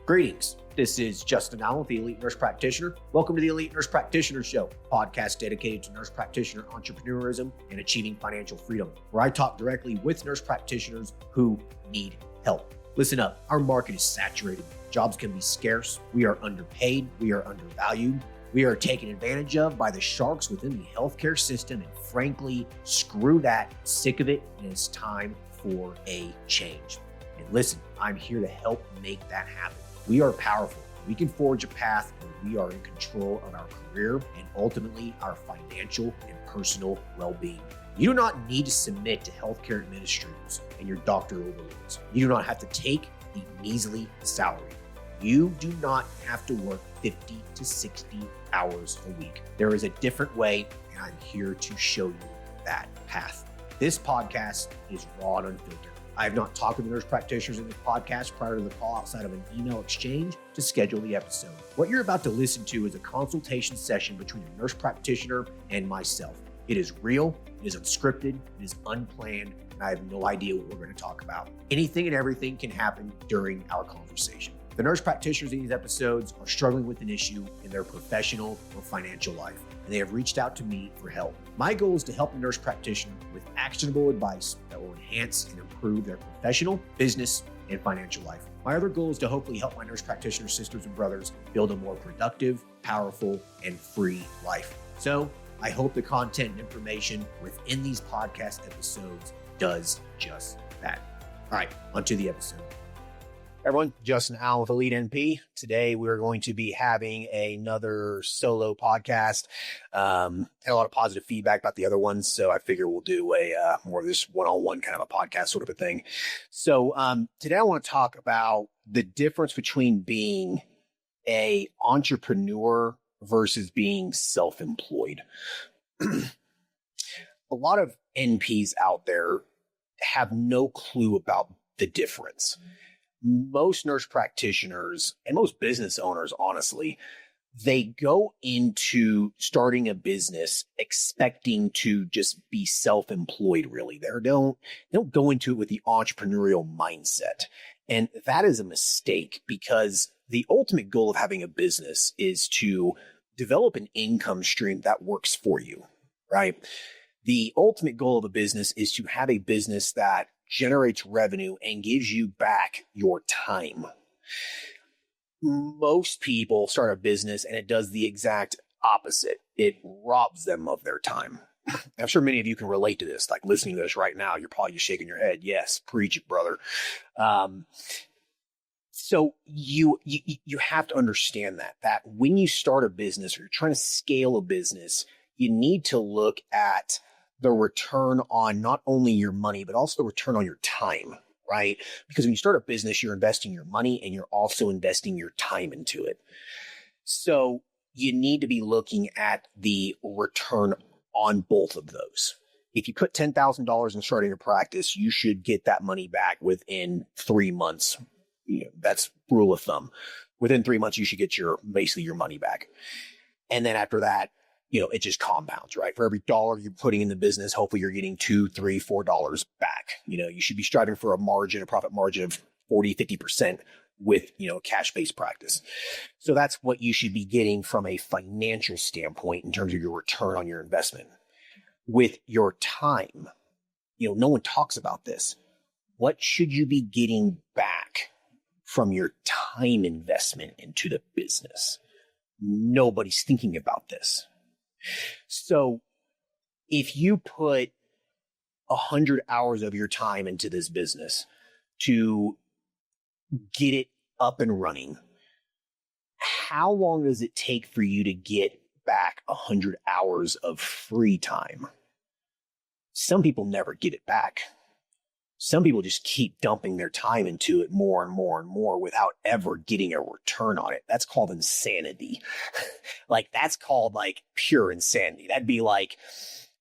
Greetings. This is Justin Allen, the Elite Nurse Practitioner. Welcome to the Elite Nurse Practitioner Show, a podcast dedicated to nurse practitioner entrepreneurism and achieving financial freedom, where I talk directly with nurse practitioners who need help. Listen up, our market is saturated. Jobs can be scarce. We are underpaid. We are undervalued. We are taken advantage of by the sharks within the healthcare system. And frankly, screw that. Sick of it. And it's time for a change. And listen, I'm here to help make that happen. We are powerful. We can forge a path where we are in control of our career and ultimately our financial and personal well-being. You do not need to submit to healthcare administrators and your doctor overlords. You do not have to take the measly salary. You do not have to work 50 to 60 hours a week. There is a different way, and I'm here to show you that path. This podcast is raw and unfiltered. I have not talked with the nurse practitioners in this podcast prior to the call outside of an email exchange to schedule the episode. What you're about to listen to is a consultation session between a nurse practitioner and myself. It is real, it is unscripted, it is unplanned, and I have no idea what we're going to talk about. Anything and everything can happen during our conversation. The nurse practitioners in these episodes are struggling with an issue in their professional or financial life, and they have reached out to me for help. My goal is to help the nurse practitioner with actionable advice that will enhance and improve their professional, business, and financial life. My other goal is to hopefully help my nurse practitioner sisters and brothers build a more productive, powerful, and free life. So I hope the content and information within these podcast episodes does just that. All right, onto the episode. Everyone, Justin Allen with Elite NP. Today, we're going to be having another solo podcast. Had a lot of positive feedback about the other ones, so I figure we'll do a more of this one-on-one kind of a podcast sort of a thing. So today, I want to talk about the difference between being an entrepreneur versus being self-employed. A lot of NPs out there have no clue about the difference. Most nurse practitioners and most business owners, honestly, they go into starting a business expecting to just be self-employed, really. They don't go into it with the entrepreneurial mindset. And that is a mistake because the ultimate goal of having a business is to develop an income stream that works for you, right? The ultimate goal of a business is to have a business that generates revenue and gives you back your time. Most people start a business and it does the exact opposite. It robs them of their time. I'm sure many of you can relate to this. Like listening to this right now, you're probably just shaking your head. Yes, preach it, brother. So you have to understand that when you start a business or you're trying to scale a business, you need to look at the return on not only your money, but also the return on your time, right? Because when you start a business, you're investing your money and you're also investing your time into it. So you need to be looking at the return on both of those. If you put $10,000 in starting a practice, you should get that money back within 3 months. That's rule of thumb. Within 3 months, you should get basically your money back. And then after that, it just compounds, right? For every dollar you're putting in the business, hopefully you're getting $2, $3, $4 back. You should be striving for a profit margin of 40, 50% with, a cash-based practice. So that's what you should be getting from a financial standpoint in terms of your return on your investment. With your time, no one talks about this. What should you be getting back from your time investment into the business? Nobody's thinking about this. So if you put 100 hours of your time into this business to get it up and running, how long does it take for you to get back 100 hours of free time? Some people never get it back. Some people just keep dumping their time into it more and more and more without ever getting a return on it. That's called insanity. That's called pure insanity. That'd be like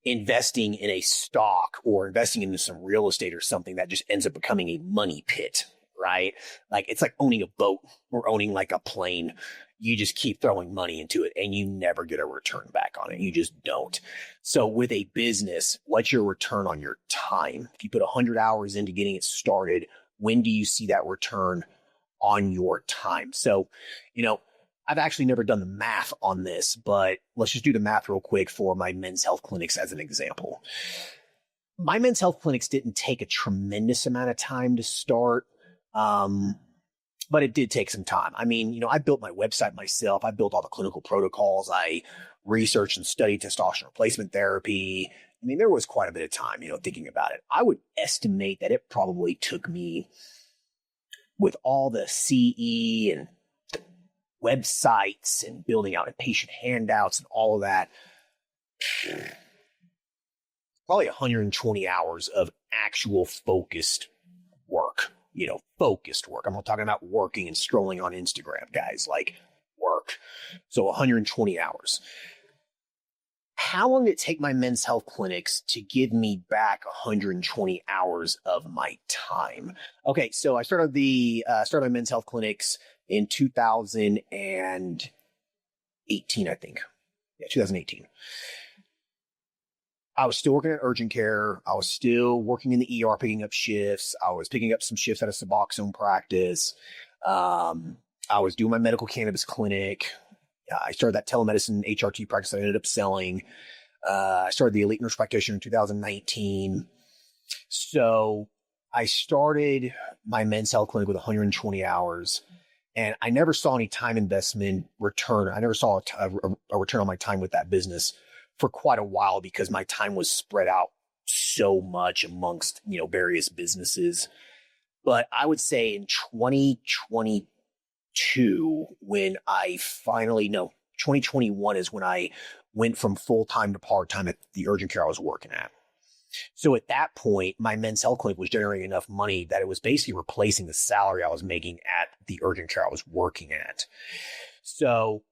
investing in a stock or investing into some real estate or something that just ends up becoming a money pit, right? It's like owning a boat or owning a plane. You just keep throwing money into it and you never get a return back on it. You just don't. So with a business, what's your return on your time? If you put 100 hours into getting it started, when do you see that return on your time. So, I've actually never done the math on this, but let's just do the math real quick for my men's health clinics as an example. My men's health clinics didn't take a tremendous amount of time to start, but it did take some time. I mean, I built my website myself. I built all the clinical protocols. I researched and studied testosterone replacement therapy. I mean, there was quite a bit of time, thinking about it. I would estimate that it probably took me, with all the CE and the websites and building out patient handouts and all of that, probably 120 hours of actual focused work, focused work. I'm not talking about working and strolling on Instagram, guys, like work. So 120 hours. How long did it take my men's health clinics to give me back 120 hours of my time? Okay, so I started my men's health clinics in 2018, I think. Yeah, 2018. I was still working at urgent care. I was still working in the ER, picking up shifts. I was picking up some shifts at a Suboxone practice. I was doing my medical cannabis clinic. I started that telemedicine HRT practice I ended up selling. I started the Elite Nurse Practitioner in 2019. So I started my men's health clinic with 120 hours, and I never saw any time investment return. I never saw a return on my time with that business for quite a while because my time was spread out so much amongst, various businesses. But I would say in 2022, when 2021 is when I went from full-time to part-time at the urgent care I was working at. So at that point, my men's health clinic was generating enough money that it was basically replacing the salary I was making at the urgent care I was working at. So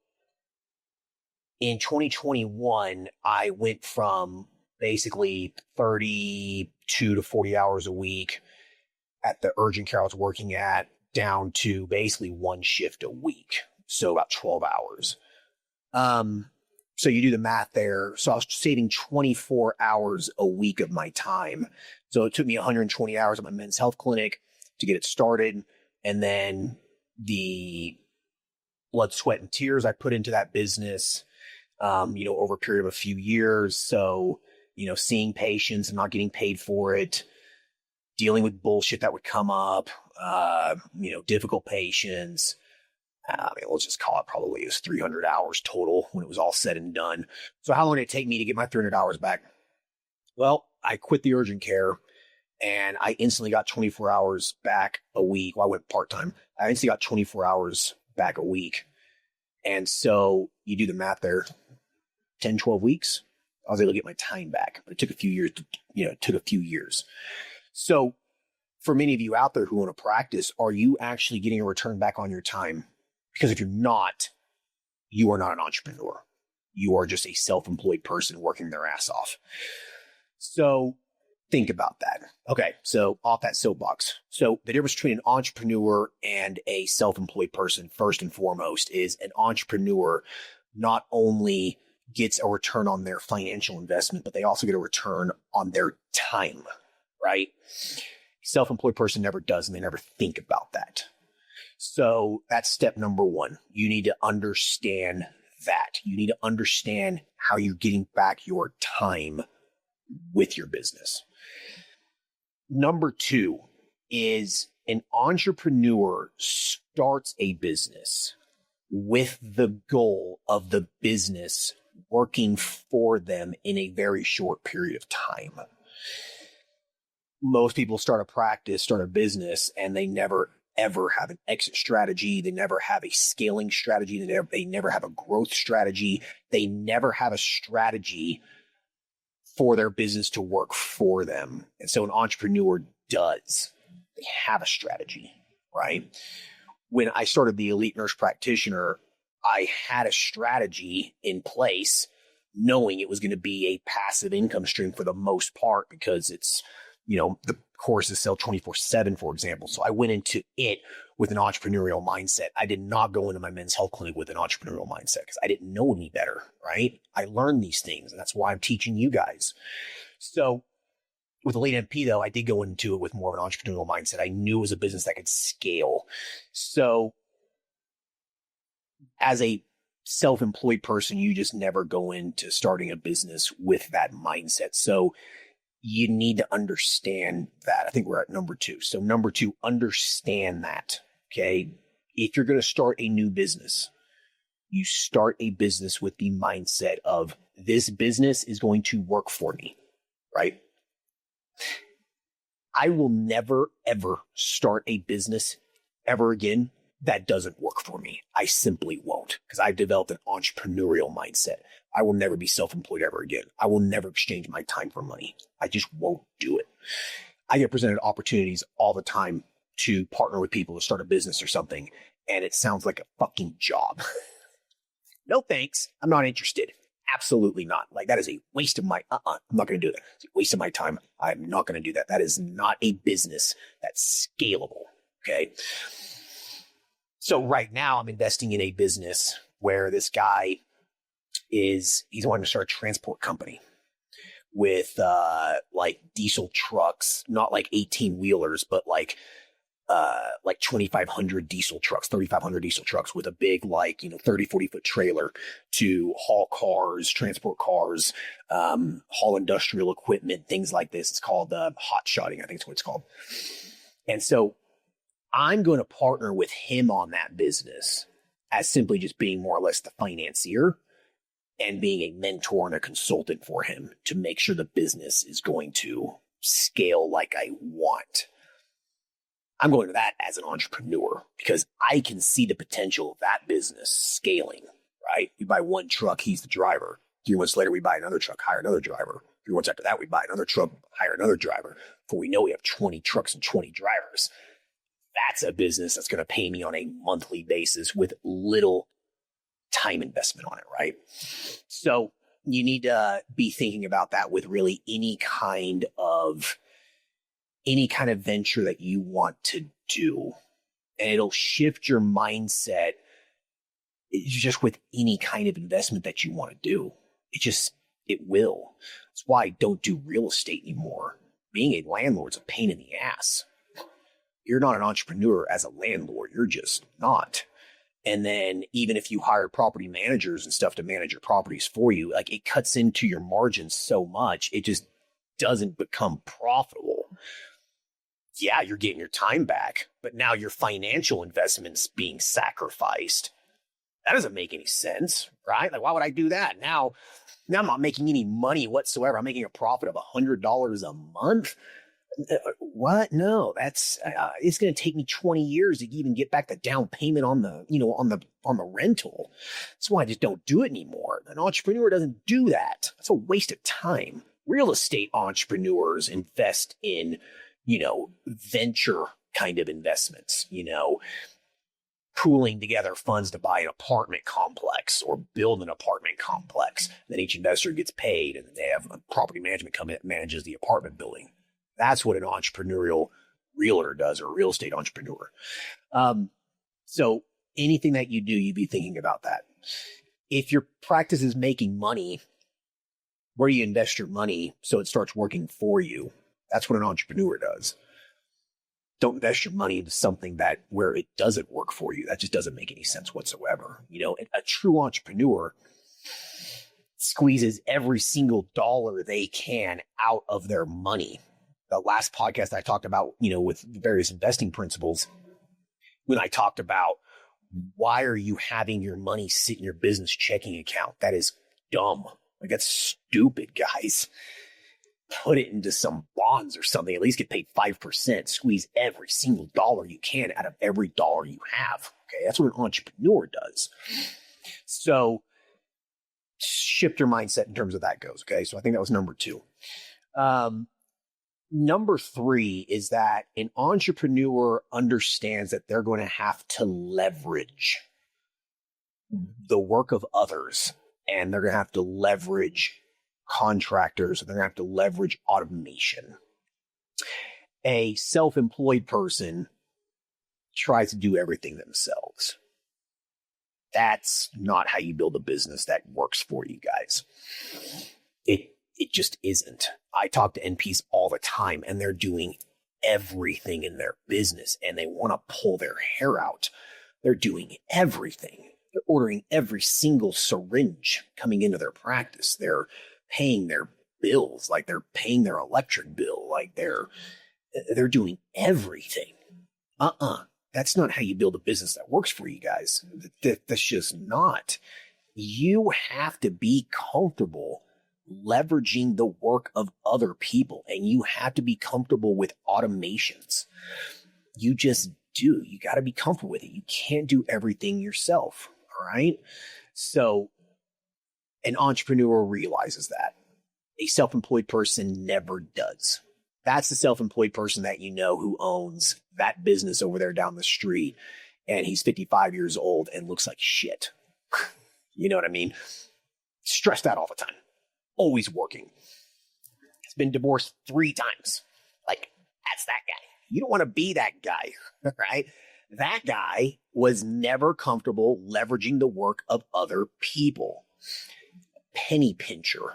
in 2021, I went from basically 32 to 40 hours a week at the urgent care I was working at down to basically one shift a week. So about 12 hours. So you do the math there. So I was saving 24 hours a week of my time. So it took me 120 hours at my men's health clinic to get it started. And then the blood, sweat, and tears I put into that business, over a period of a few years. So, seeing patients and not getting paid for it, dealing with bullshit that would come up, difficult patients. We'll just call it probably 300 hours total when it was all said and done. So how long did it take me to get my 300 hours back? Well, I quit the urgent care and I instantly got 24 hours back a week. Well, I went part-time. I instantly got 24 hours back a week. And so you do the math there, 10, 12 weeks, I was able to get my time back. But it took a few years. So for many of you out there who want to practice, are you actually getting a return back on your time? Because if you're not, you are not an entrepreneur. You are just a self-employed person working their ass off. So think about that. Okay, so off that soapbox. So the difference between an entrepreneur and a self-employed person, first and foremost, is an entrepreneur not only gets a return on their financial investment, but they also get a return on their time, right? Self-employed person never does, and they never think about that. So that's step number one. You need to understand that. You need to understand how you're getting back your time with your business. Number two is an entrepreneur starts a business with the goal of the business working for them in a very short period of time. Most people start a business, and they never ever have an exit strategy. They never have a scaling strategy. They never have a growth strategy. They never have a strategy for their business to work for them. And so an entrepreneur does. They have a strategy, right? When I started the Elite Nurse Practitioner, I had a strategy in place, knowing it was going to be a passive income stream for the most part, because it's, the courses sell 24/7, for example. So I went into it with an entrepreneurial mindset. I did not go into my men's health clinic with an entrepreneurial mindset because I didn't know any better, right? I learned these things, and that's why I'm teaching you guys. So With Elite MP, though, I did go into it with more of an entrepreneurial mindset. I knew it was a business that could scale. So as a self-employed person, you just never go into starting a business with that mindset. So you need to understand that. I think we're at number 2. So number 2, understand that. Okay. If you're going to start a new business, you start a business with the mindset of this business is going to work for me, right? I will never, ever start a business ever again that doesn't work for me. I simply won't, because I've developed an entrepreneurial mindset. I will never be self-employed ever again. I will never exchange my time for money. I just won't do it. I get presented opportunities all the time to partner with people to start a business or something, and it sounds like a fucking job. No thanks. I'm not interested. Absolutely not. Like, that is a waste of my, I'm not going to do that. It's a waste of my time. I'm not going to do that. That is not a business that's scalable. Okay. So right now I'm investing in a business where this guy he's wanting to start a transport company with, like diesel trucks, not like 18 wheelers, but like 2,500 diesel trucks, 3,500 diesel trucks with a big, 30, 40 foot trailer to haul cars, transport cars, haul industrial equipment, things like this. It's called hot shotting, I think it's what it's called. And so I'm going to partner with him on that business as simply just being more or less the financier and being a mentor and a consultant for him to make sure the business is going to scale like I want. I'm going to that as an entrepreneur because I can see the potential of that business scaling, right? We buy one truck, he's the driver. 3 months later, we buy another truck, hire another driver. 3 months after that, we buy another truck, hire another driver. Before we know, we have 20 trucks and 20 drivers. That's a business that's going to pay me on a monthly basis with little time investment on it, right? So you need to be thinking about that with really any kind of venture that you want to do. And it'll shift your mindset just with any kind of investment that you want to do. It will. That's why I don't do real estate anymore. Being a landlord is a pain in the ass. You're not an entrepreneur as a landlord. You're just not. And then even if you hire property managers and stuff to manage your properties for you, like, it cuts into your margins so much, it just doesn't become profitable. Yeah, you're getting your time back, but now your financial investment's being sacrificed. That doesn't make any sense, right? Like, why would I do that? Now I'm not making any money whatsoever. I'm making a profit of $100 a month. What? No, that's it's going to take me 20 years to even get back the down payment on the rental. That's why I just don't do it anymore. An entrepreneur doesn't do that. That's a waste of time. Real estate entrepreneurs invest in, venture kind of investments, pooling together funds to buy an apartment complex or build an apartment complex. Then each investor gets paid and they have a property management company that manages the apartment building. That's what an entrepreneurial realtor does, or a real estate entrepreneur. So anything that you do, you be thinking about that. If your practice is making money, where do you invest your money so it starts working for you? That's what an entrepreneur does. Don't invest your money into something where it doesn't work for you. That just doesn't make any sense whatsoever. A true entrepreneur squeezes every single dollar they can out of their money. The last podcast I talked about, with various investing principles, when I talked about why are you having your money sit in your business checking account? That is dumb. Like, that's stupid, guys. Put it into some bonds or something. At least get paid 5%. Squeeze every single dollar you can out of every dollar you have. Okay, that's what an entrepreneur does. So shift your mindset in terms of that goes. Okay, so I think that was number 2. Number 3 is that an entrepreneur understands that they're going to have to leverage the work of others, and they're going to have to leverage contractors, and they're going to have to leverage automation. A self-employed person tries to do everything themselves. That's not how you build a business that works for you guys. It It just isn't. I talk to NPs all the time, and they're doing everything in their business, and they want to pull their hair out. They're doing everything. They're ordering every single syringe coming into their practice. They're paying their bills, like they're paying their electric bill, like they're doing everything. That's not how you build a business that works for you guys. That's just not. You have to be comfortable leveraging the work of other people, and you have to be comfortable with automations. You just do. You got to be comfortable with it. You can't do everything yourself. All right. So an entrepreneur realizes that. A self-employed person never does. That's the self-employed person that you know who owns that business over there down the street, and he's 55 years old and looks like shit. You know what I mean? Stressed out all the time. Always working. Has been divorced 3 times. Like, that's that guy. You don't want to be that guy, right? That guy was never comfortable leveraging the work of other people. Penny pincher.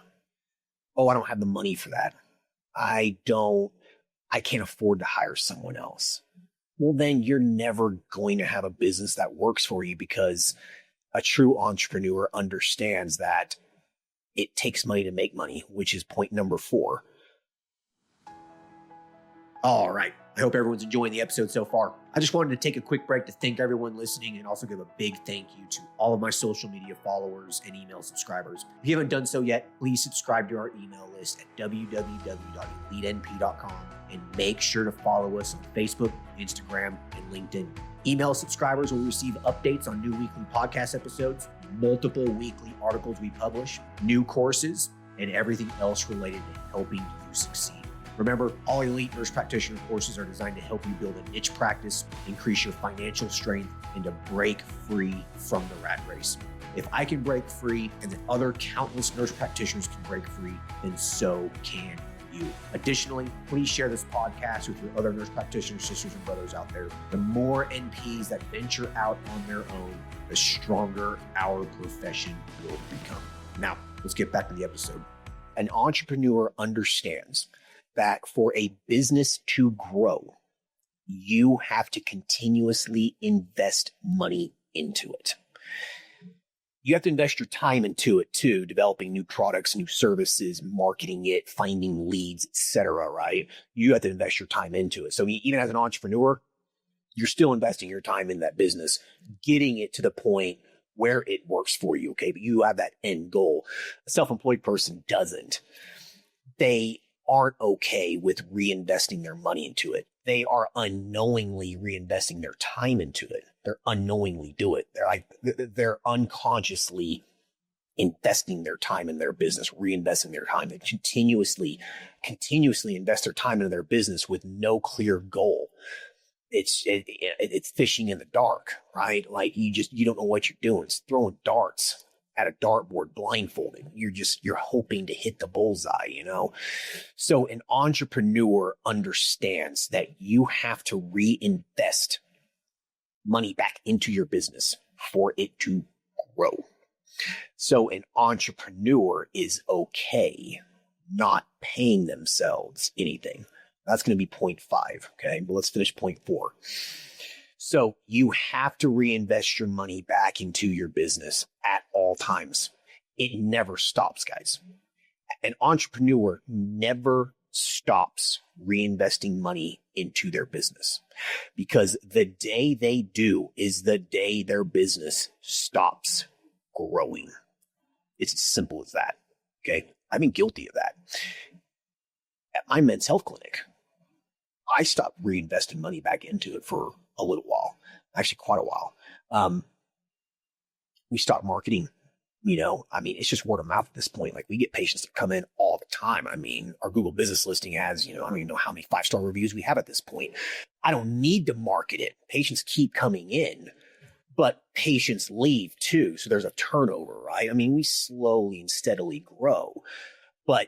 Oh, I don't have the money for that. I can't afford to hire someone else. Well, then you're never going to have a business that works for you, because a true entrepreneur understands that it takes money to make money, which is point number 4. All right. I hope everyone's enjoying the episode so far. I just wanted to take a quick break to thank everyone listening, and also give a big thank you to all of my social media followers and email subscribers. If you haven't done so yet, please subscribe to our email list at www.elitenp.com, and make sure to follow us on Facebook, Instagram, and LinkedIn. Email subscribers will receive updates on new weekly podcast episodes, multiple weekly articles we publish, new courses, and everything else related to helping you succeed. Remember, all Elite Nurse Practitioner courses are designed to help you build a niche practice, increase your financial strength, and to break free from the rat race. If I can break free, and then other countless nurse practitioners can break free, then so can you. Additionally, please share this podcast with your other nurse practitioner sisters and brothers out there. The more NPs that venture out on their own, the stronger our profession will become. Now, let's get back to the episode. An entrepreneur understands that for a business to grow, you have to continuously invest money into it. You have to invest your time into it too, developing new products, new services, marketing it, finding leads, etc. Right? You have to invest your time into it. So even as an entrepreneur, you're still investing your time in that business, getting it to the point where it works for you. Okay. But you have that end goal. A self-employed person doesn't. They aren't okay with reinvesting their money into it. They are unknowingly reinvesting their time into it. They're unknowingly do it. They're unconsciously investing their time in their business, reinvesting their time. They continuously invest their time into their business with no clear goal. It's fishing in the dark, right? Like you don't know what you're doing. It's throwing darts at a dartboard blindfolded. You're hoping to hit the bullseye, you know? So an entrepreneur understands that you have to reinvest money back into your business for it to grow. So an entrepreneur is okay not paying themselves anything. That's going to be point 5. Okay. But let's finish point 4. So you have to reinvest your money back into your business at all times. It never stops, guys. An entrepreneur never stops reinvesting money into their business, because the day they do is the day their business stops growing. It's as simple as that. Okay. I've been guilty of that. At my men's health clinic, I stopped reinvesting money back into it for a little while, actually quite a while. We stopped marketing, it's just word of mouth at this point. Like we get patients that come in all the time. I mean, our Google business listing has, I don't even know how many 5-star reviews we have at this point. I don't need to market it. Patients keep coming in, but patients leave too. So there's a turnover, right? I mean, we slowly and steadily grow, but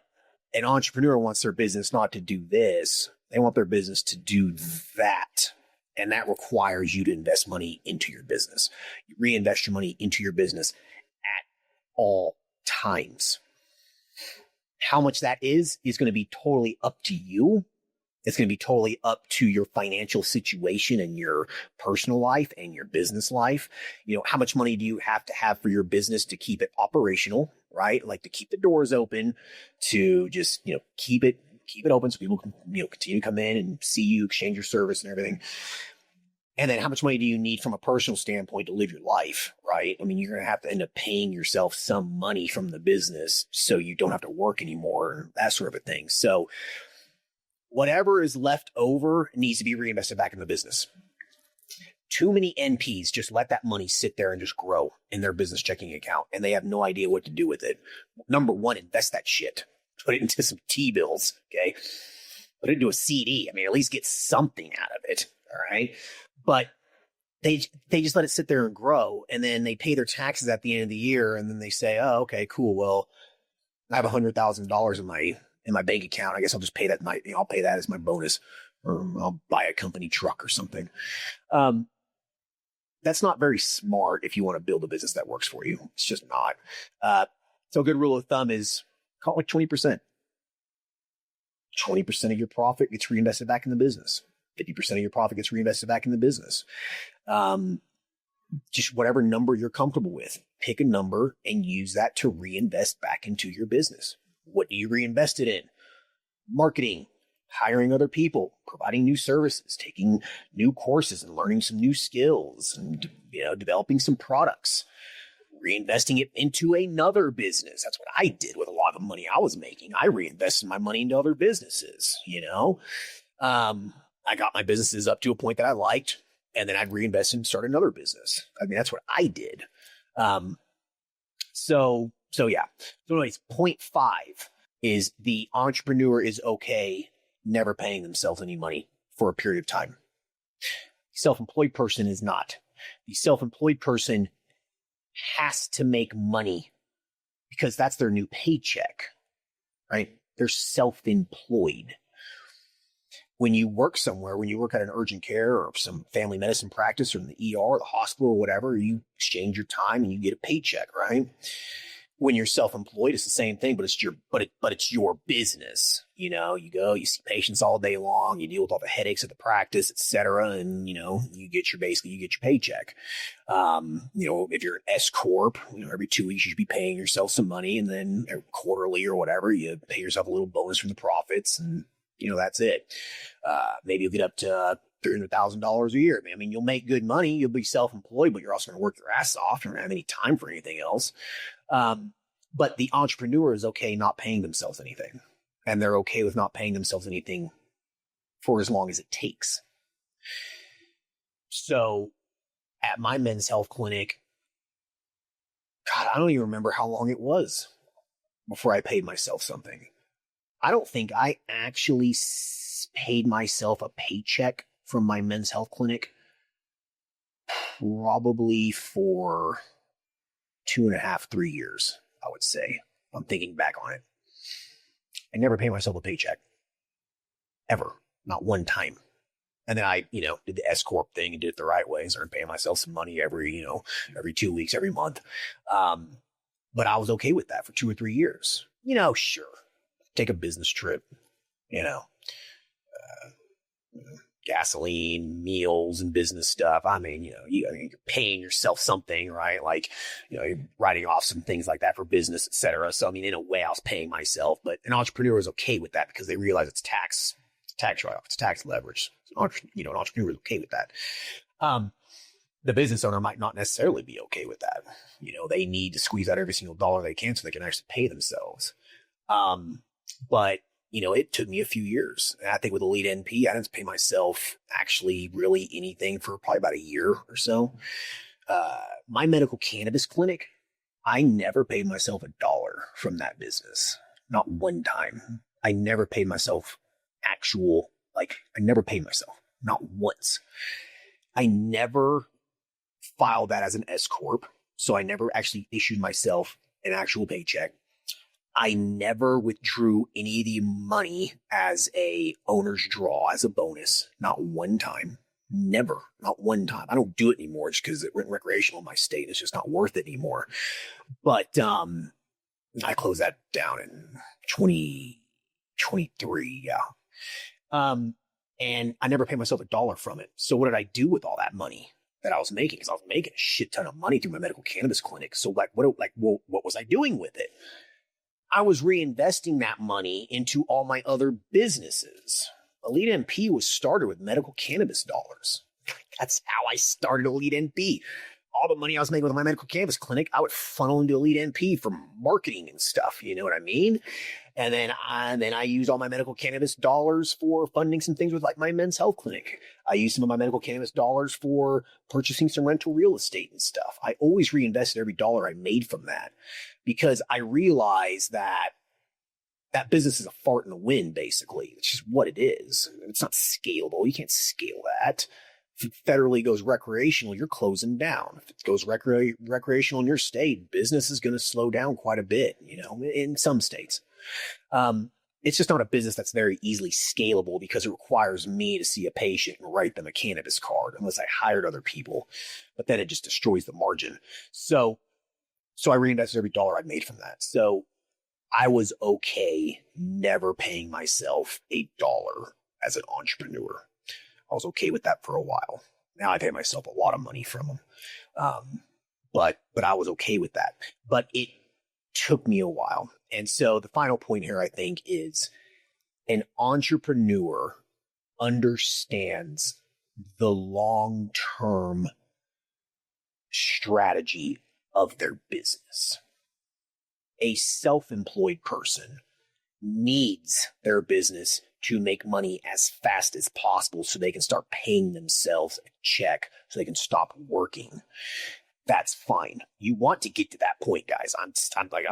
an entrepreneur wants their business not to do this. They want their business to do that. And that requires you to invest money into your business. You reinvest your money into your business at all times. How much that is going to be totally up to you. It's going to be totally up to your financial situation and your personal life and your business life. How much money do you have to have for your business to keep it operational, right? Like to keep the doors open, to just, keep it open so people can, continue to come in and see you, exchange your service and everything. And then how much money do you need from a personal standpoint to live your life, right? I mean, you're going to have to end up paying yourself some money from the business so you don't have to work anymore, that sort of a thing. So whatever is left over needs to be reinvested back in the business. Too many NPs just let that money sit there and just grow in their business checking account, and they have no idea what to do with it. Number one, invest that shit. Put it into some T-bills, okay? Put it into a CD. I mean, at least get something out of it, all right? But they just let it sit there and grow, and then they pay their taxes at the end of the year, and then they say, oh, okay, cool, well, I have $100,000 in my bank account. I guess I'll just pay that. I'll pay that as my bonus, or I'll buy a company truck or something. That's not very smart if you want to build a business that works for you. It's just not. So a good rule of thumb is call it like 20%. 20% of your profit gets reinvested back in the business. 50% of your profit gets reinvested back in the business. Just whatever number you're comfortable with. Pick a number and use that to reinvest back into your business. What do you reinvest it in? Marketing, hiring other people, providing new services, taking new courses and learning some new skills, and developing some products, reinvesting it into another business. That's what I did with a lot of the money I was making. I reinvested my money into other businesses. I got my businesses up to a point that I liked, and then I'd reinvest and start another business. I mean, that's what I did. So yeah. So anyways, point 5 is the entrepreneur is okay never paying themselves any money for a period of time. Self-employed person is not. The self-employed person has to make money because that's their new paycheck, right? They're self-employed. When you work somewhere, when you work at an urgent care or some family medicine practice or in the ER or the hospital or whatever, you exchange your time and you get a paycheck, right? When you're self-employed, it's the same thing, but it's your business. You go, you see patients all day long, you deal with all the headaches of the practice, et cetera. And, you get your paycheck. If you're an S Corp, every 2 weeks you should be paying yourself some money, and then quarterly or whatever, you pay yourself a little bonus from the profits, and, that's it. Maybe you'll get up to $300,000 a year. I mean, you'll make good money. You'll be self-employed, but you're also going to work your ass off. You don't have any time for anything else. But the entrepreneur is okay not paying themselves anything. And they're okay with not paying themselves anything for as long as it takes. So at my men's health clinic, God, I don't even remember how long it was before I paid myself something. I don't think I actually paid myself a paycheck from my men's health clinic probably for 2.5, 3 years, I would say. I'm thinking back on it. I never paid myself a paycheck. Ever. Not one time. And then I, did the S Corp thing and did it the right way and started paying myself some money every 2 weeks, every month. But I was okay with that for 2 or 3 years. Sure. Take a business trip, gasoline, meals, and business stuff. I mean, you're paying yourself something, right? Like, you're writing off some things like that for business, et cetera. So, I mean, in a way, I was paying myself, but an entrepreneur is okay with that because they realize it's tax write-off, it's tax leverage. An entrepreneur is okay with that. The business owner might not necessarily be okay with that. They need to squeeze out every single dollar they can so they can actually pay themselves. But it took me a few years. And I think with Elite NP, I didn't pay myself actually really anything for probably about a year or so. My medical cannabis clinic, I never paid myself $1 from that business. Not one time. I never paid myself I never paid myself. Not once. I never filed that as an S Corp. So I never actually issued myself an actual paycheck. I never withdrew any of the money as a owner's draw, as a bonus. Not one time. Never. Not one time. I don't do it anymore just because it went recreational in my state. It's just not worth it anymore. But, I closed that down in 2023. Yeah. And I never paid myself $1 from it. So what did I do with all that money that I was making? Because I was making a shit ton of money through my medical cannabis clinic. So what was I doing with it? I was reinvesting that money into all my other businesses. Elite NP was started with medical cannabis dollars. That's how I started Elite NP. All the money I was making with my medical cannabis clinic, I would funnel into Elite NP for marketing and stuff. You know what I mean? And then I used all my medical cannabis dollars for funding some things with like my men's health clinic. I used some of my medical cannabis dollars for purchasing some rental real estate and stuff. I always reinvested every dollar I made from that because I realized that that business is a fart in the wind, basically. It's just what it is. It's not scalable. You can't scale that. If it federally goes recreational, you're closing down. If it goes recreational in your state, business is going to slow down quite a bit, in some states. It's just not a business that's very easily scalable because it requires me to see a patient and write them a cannabis card unless I hired other people. But then it just destroys the margin. So I reinvested every dollar I made from that. So I was okay never paying myself $1 as an entrepreneur. I was okay with that for a while. Now I pay myself a lot of money from them. But I was okay with that. But it took me a while. And so the final point here, I think, is an entrepreneur understands the long-term strategy of their business. A self-employed person needs their business to make money as fast as possible so they can start paying themselves a check so they can stop working. That's fine. You want to get to that point, guys. I'm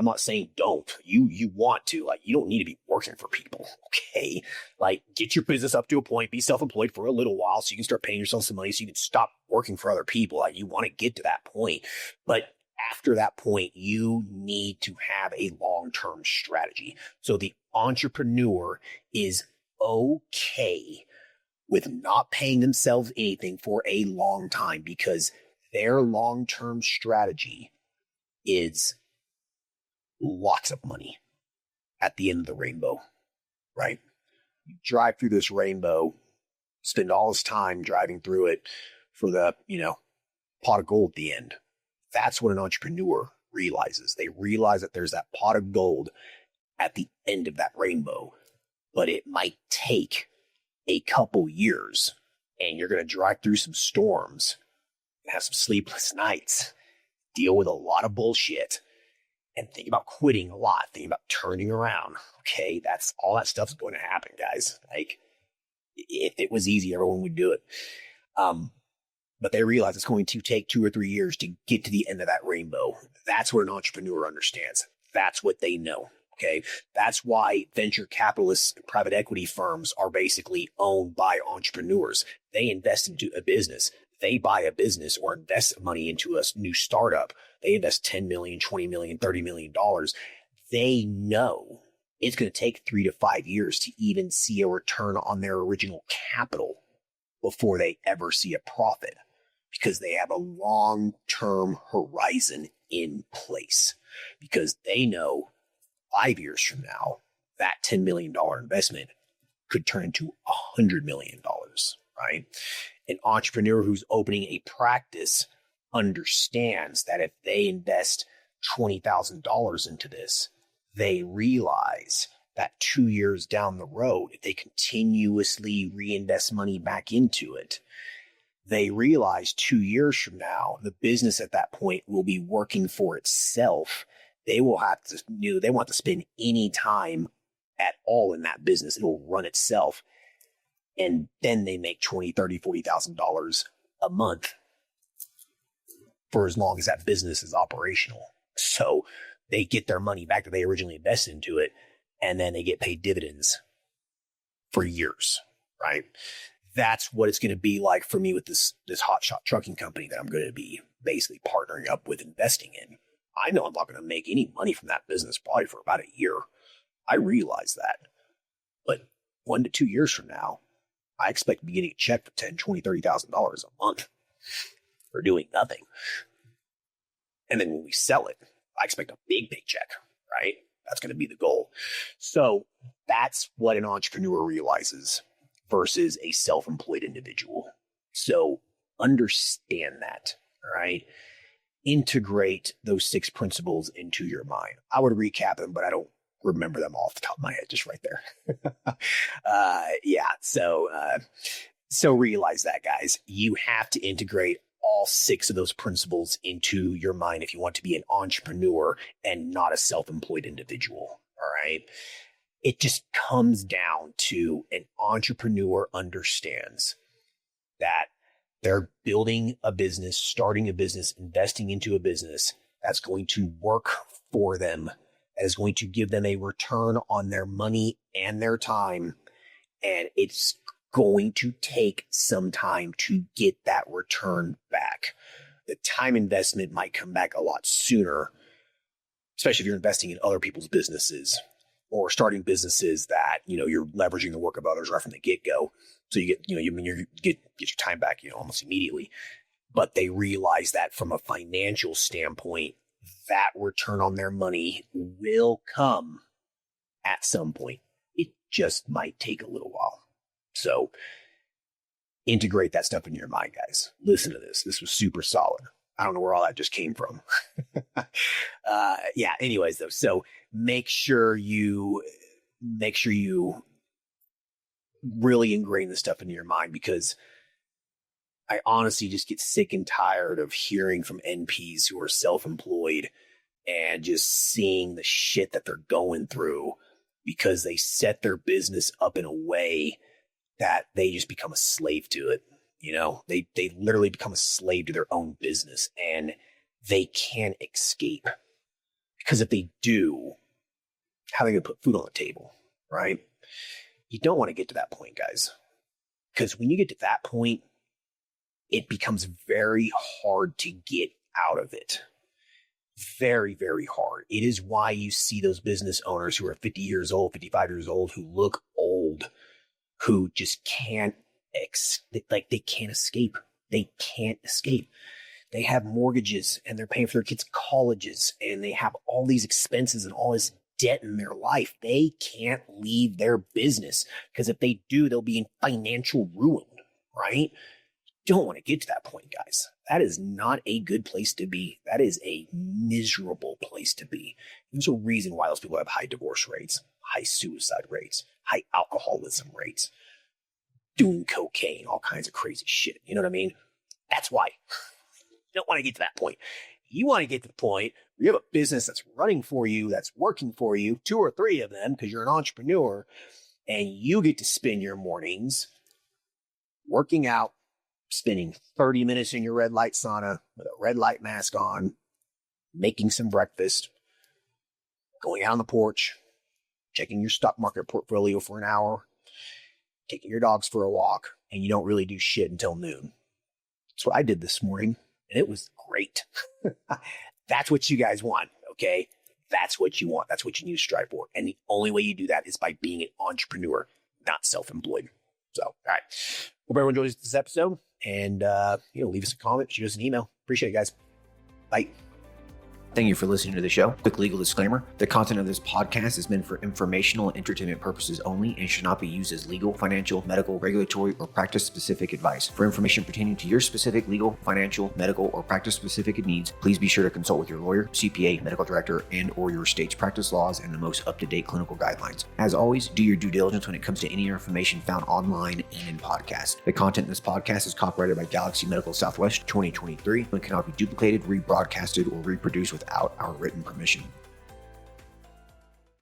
not saying don't. You want to. You don't need to be working for people, okay? Get your business up to a point, be self-employed for a little while so you can start paying yourself some money so you can stop working for other people. You want to get to that point. But after that point, you need to have a long-term strategy. So the entrepreneur is okay with not paying themselves anything for a long time because their long-term strategy is lots of money at the end of the rainbow, right? You drive through this rainbow, spend all this time driving through it for the, pot of gold at the end. That's what an entrepreneur realizes. They realize that there's that pot of gold at the end of that rainbow, but it might take a couple years and you're going to drive through some storms, have some sleepless nights, deal with a lot of bullshit, and think about quitting a lot, think about turning around. Okay, that's all that stuff's going to happen, guys. If it was easy, everyone would do it. But they realize it's going to take 2 or 3 years to get to the end of that rainbow. That's what an entrepreneur understands. That's what they know. Okay. That's why venture capitalists, private equity firms are basically owned by entrepreneurs. They invest into a business. They buy a business or invest money into a new startup. They invest $10 million, $20 million, $30 million. They know it's going to take 3 to 5 years to even see a return on their original capital before they ever see a profit because they have a long-term horizon in place because they know 5 years from now, that $10 million investment could turn into $100 million, right? An entrepreneur who's opening a practice understands that if they invest $20,000 into this, they realize that 2 years down the road, if they continuously reinvest money back into it, they realize 2 years from now, the business at that point will be working for itself. They will have to, they want to spend any time at all in that business. It will run itself. And then they make $20,000, $30,000, $40,000 a month for as long as that business is operational. So they get their money back that they originally invested into it, and then they get paid dividends for years, right? That's what it's going to be like for me with this hotshot trucking company that I'm going to be basically partnering up with investing in. I know I'm not going to make any money from that business probably for about a year. I realize that. But 1 to 2 years from now, I expect to be getting a check for $10,000, $20,000, $30,000 a month for doing nothing. And then when we sell it, I expect a big paycheck. right? That's going to be the goal. So that's what an entrepreneur realizes versus a self-employed individual. So understand that, all right? Integrate those 6 principles into your mind. I would recap them, but I don't remember them off the top of my head, just right there. So realize that, guys. You have to integrate all 6 of those principles into your mind if you want to be an entrepreneur and not a self-employed individual. All right. It just comes down to an entrepreneur understands that they're building a business, starting a business, investing into a business that's going to work for them, that is going to give them a return on their money and their time. And it's going to take some time to get that return back. The time investment might come back a lot sooner, especially if you're investing in other people's businesses or starting businesses that, you're leveraging the work of others right from the get-go. So you get your time back, almost immediately. But they realize that from a financial standpoint, that return on their money will come at some point. It just might take a little while. So integrate that stuff in your mind, guys. Listen to this. This was super solid. I don't know where all that just came from. Anyways, though. So make sure you really ingrain this stuff into your mind, because I honestly just get sick and tired of hearing from NPs who are self-employed and just seeing the shit that they're going through because they set their business up in a way that they just become a slave to it. They literally become a slave to their own business, and they can't escape, because if they do, how are they going to put food on the table, right? You don't want to get to that point, guys, because when you get to that point, it becomes very hard to get out of it. Very, very hard. It is why you see those business owners who are 50 years old, 55 years old, who look old, who just can't, they can't escape. They can't escape. They have mortgages and they're paying for their kids' colleges, and they have all these expenses and all this debt in their life. They can't leave their business, because if they do, they'll be in financial ruin, right? Don't want to get to that point, guys. That is not a good place to be. That is a miserable place to be. There's a reason why those people have high divorce rates, high suicide rates, high alcoholism rates, doing cocaine, all kinds of crazy shit. You know what I mean? That's why. You don't want to get to that point. You want to get to the point where you have a business that's running for you, that's working for you, 2 or 3 of them, because you're an entrepreneur, and you get to spend your mornings working out, spending 30 minutes in your red light sauna with a red light mask on, making some breakfast, going out on the porch, checking your stock market portfolio for an hour, taking your dogs for a walk, and you don't really do shit until noon. That's what I did this morning, and it was great. That's what you guys want, okay? That's what you want. That's what you need to strive for. And the only way you do that is by being an entrepreneur, not self-employed. So, all right. Hope everyone enjoys this episode. And, leave us a comment, shoot us an email. Appreciate it, guys. Bye. Thank you for listening to the show. Quick legal disclaimer. The content of this podcast is meant for informational and entertainment purposes only and should not be used as legal, financial, medical, regulatory, or practice-specific advice. For information pertaining to your specific legal, financial, medical, or practice-specific needs, please be sure to consult with your lawyer, CPA, medical director, and or your state's practice laws and the most up-to-date clinical guidelines. As always, do your due diligence when it comes to any information found online and in podcasts. The content in this podcast is copyrighted by Galaxy Medical Southwest 2023 and cannot be duplicated, rebroadcasted, or reproduced without our written permission.